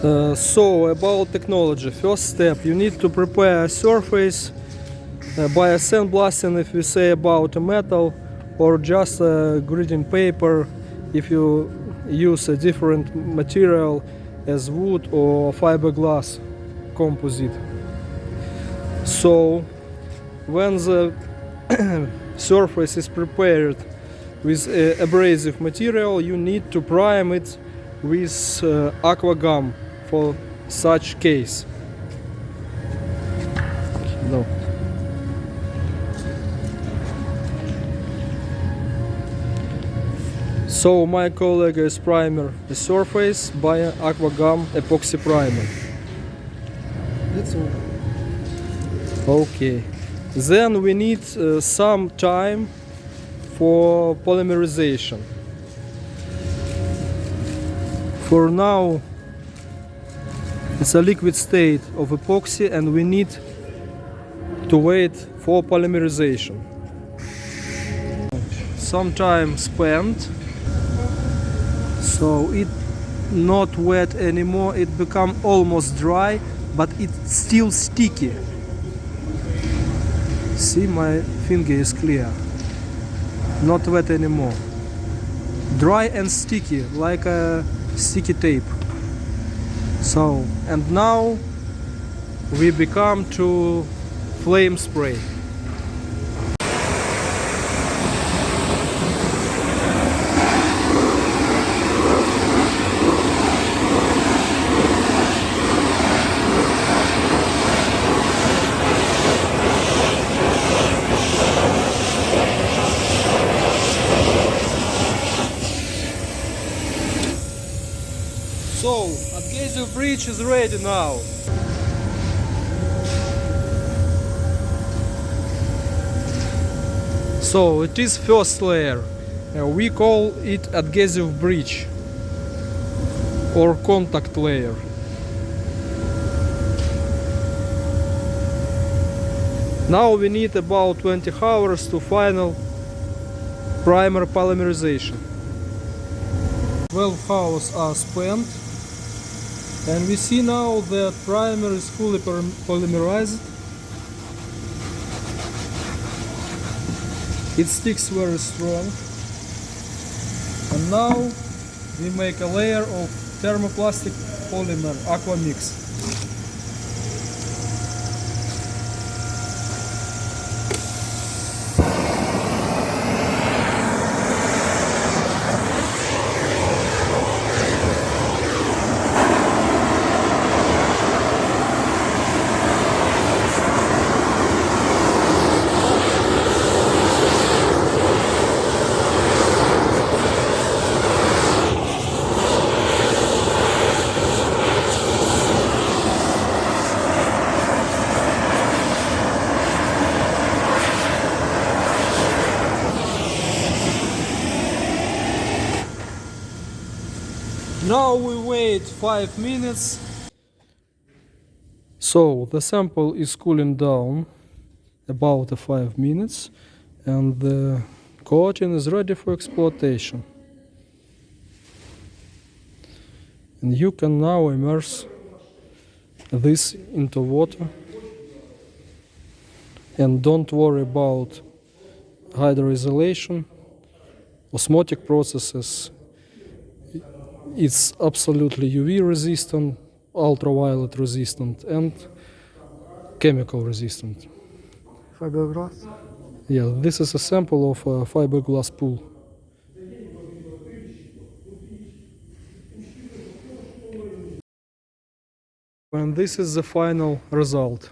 So about technology, first step, you need to prepare a surface by a sandblasting if we say about a metal, or just a grading paper if you use a different material as wood or fiberglass composite. So when the surface is prepared with abrasive material, you need to prime it with aqua gum for such case. No. So my colleague is primer the surface by aqua gum epoxy primer. That's all. Okay. Then we need some time for polymerization. For now, it's a liquid state of epoxy and we need to wait for polymerization. Some time spent, so it not wet anymore, it become almost dry, but it's still sticky. See, my finger is clear, not wet anymore, dry and sticky like a sticky tape. So, and now we become to flame spray. So, adhesive bridge is ready now. So, it is first layer. We call it adhesive bridge or contact layer. Now we need about 20 hours to final primer polymerization. 12 hours are spent. And we see now that primer is fully polymerized. It sticks very strong. And now we make a layer of thermoplastic polymer Aquamix. Now we wait 5 minutes. So the sample is cooling down about 5 minutes and the coating is ready for exploitation. And you can now immerse this into water. And don't worry about hydroisolation, osmotic processes. It's absolutely UV resistant, ultraviolet resistant and chemical resistant. Fiberglass? Yeah, this is a sample of a fiberglass pool. And this is the final result.